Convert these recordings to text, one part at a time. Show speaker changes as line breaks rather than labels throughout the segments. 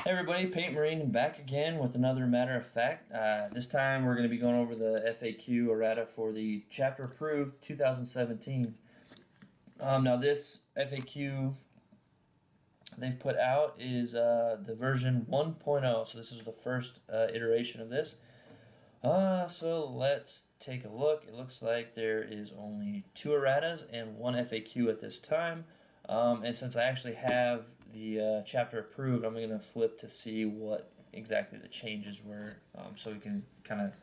Hey everybody, Paint Marine back again with another matter of fact. This time we're going to be going over the FAQ errata for the chapter approved 2017. Now this FAQ they've put out is the version 1.0, so this is the first iteration of this. So let's take a look. It looks like there is only 2 erratas and 1 FAQ at this time. And since I actually have the chapter approved, I'm going to flip to see what exactly the changes were, so we can kind of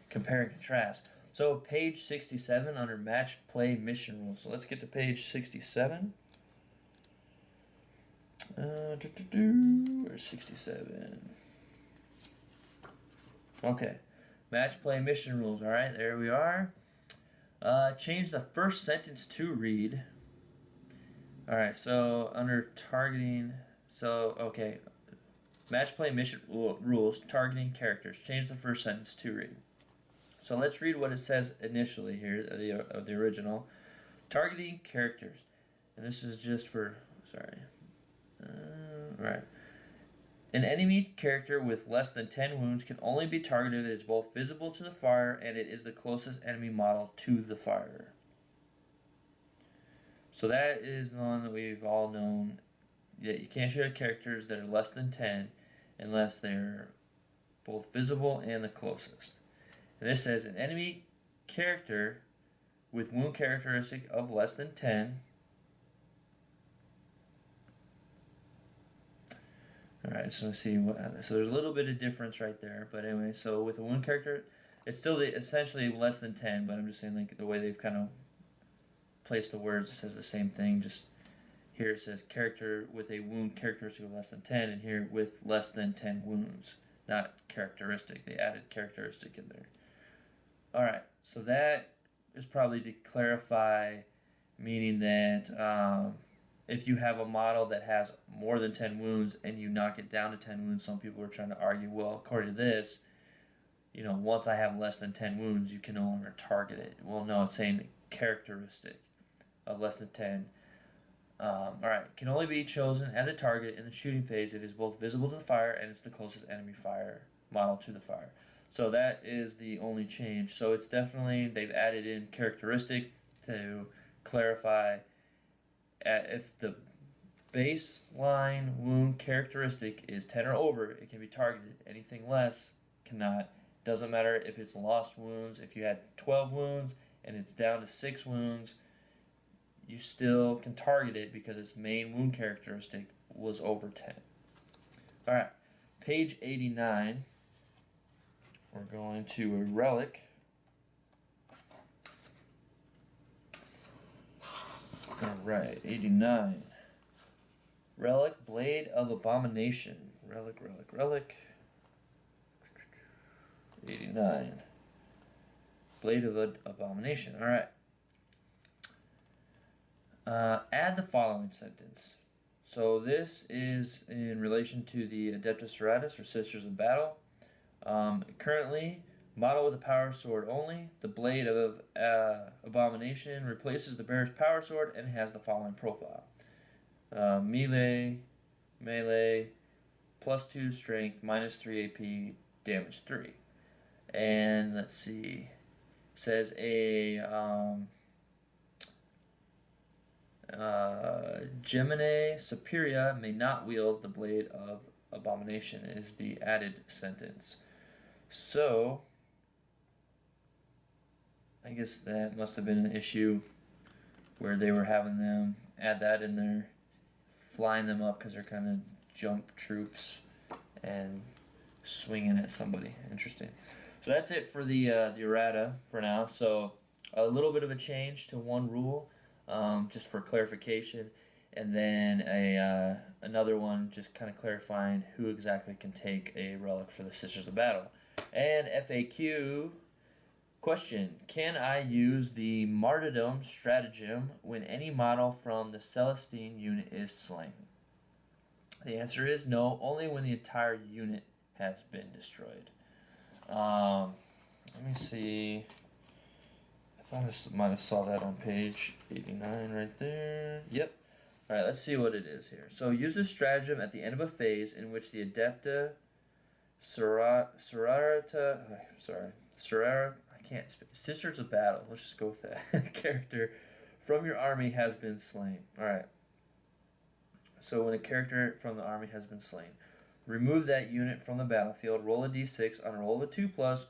compare and contrast. So page 67 under match play mission rules. So let's get to page 67. Or 67. Okay, match play mission rules. All right, there we are. Change the first sentence to read. Alright, so under targeting, okay, match play mission rules, targeting characters, change the first sentence to read. So let's read what it says initially here, of the original. Targeting characters, and this is just for, right. An enemy character with less than 10 wounds can only be targeted if it is both visible to the fire and it is the closest enemy model to the fire. So that is the one that we've all known, that you can't shoot at characters that are less than 10 unless they're both visible and the closest. And this says an enemy character with wound characteristic of less than 10. Alright, so let's see so there's a little bit of difference right there, but anyway, so with a wound character, it's still essentially less than 10, but I'm just saying like the way they've kind of place the words, it says the same thing, just here it says character with a wound characteristic of less than 10, and here with less than 10 wounds, not characteristic. They added characteristic in there. Alright, so that is probably to clarify, meaning that if you have a model that has more than 10 wounds and you knock it down to 10 wounds, some people are trying to argue, well, according to this, you know, once I have less than 10 wounds, you can no longer target it. Well, no, it's saying characteristic of less than 10. Alright, can only be chosen as a target in the shooting phase if it is both visible to the fire and it's the closest enemy fire model to the fire. So that is the only change. So it's definitely, they've added in characteristic to clarify if the baseline wound characteristic is 10 or over, it can be targeted. Anything less cannot. Doesn't matter if it's lost wounds. If you had 12 wounds and it's down to 6 wounds, you still can target it because its main wound characteristic was over 10. Alright, page 89. We're going to a relic. Alright, 89. Relic, Blade of Abomination. Relic. 89. Blade of Abomination. Alright. Add the following sentence. So this is in relation to the Adeptus Erratus, or Sisters of Battle. Currently, model with a power sword only. The Blade of Abomination replaces the bearer's power sword and has the following profile. Melee, plus 2 strength, minus 3 AP, damage 3. And let's see, it says a Gemini Superior may not wield the Blade of Abomination is the added sentence. So I guess that must have been an issue where they were having them add that in there, flying them up because they're kind of jump troops and swinging at somebody. Interesting. So that's it for the errata for now. So a little bit of a change to one rule, just for clarification, and then another one just kind of clarifying who exactly can take a relic for the Sisters of Battle. And FAQ question: can I use the Martyrdom stratagem when any model from the Celestine unit is slain? The answer is no, only when the entire unit has been destroyed. Let me see. I thought I might have saw that on page 89 right there. Yep. Alright, let's see what it is here. So use this stratagem at the end of a phase in which the Adepta Serrata, I can't speak. Sisters of Battle, let's just go with that. Character from your army has been slain. Alright. So when a character from the army has been slain, remove that unit from the battlefield, roll a d6, on a roll of a 2+,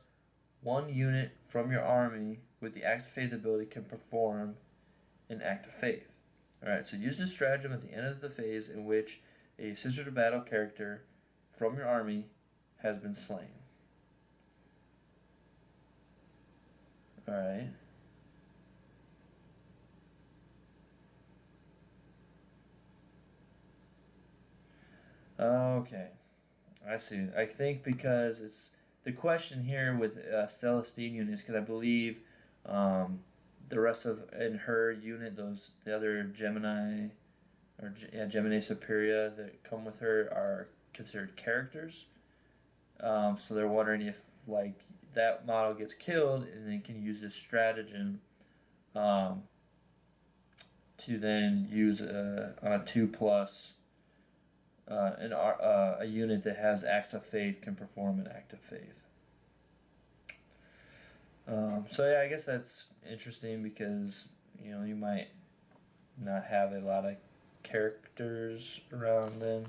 one unit from your army with the Act of Faith ability can perform an Act of Faith. Alright, so use this stratagem at the end of the phase in which a Sisters of Battle character from your army has been slain. Alright. Okay. I see. I think because it's the question here with Celestine unit is because I believe the rest of in her unit, the other Gemini or Gemini Superior that come with her are considered characters. So they're wondering if like that model gets killed and then can use this stratagem to then use on a 2+. A unit that has Acts of Faith can perform an Act of Faith. So yeah, I guess that's interesting because you might not have a lot of characters around then,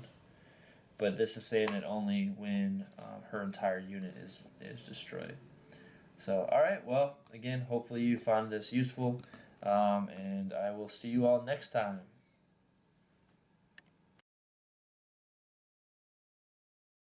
but this is saying it only when her entire unit is destroyed. So alright, well again, hopefully you found this useful, and I will see you all next time.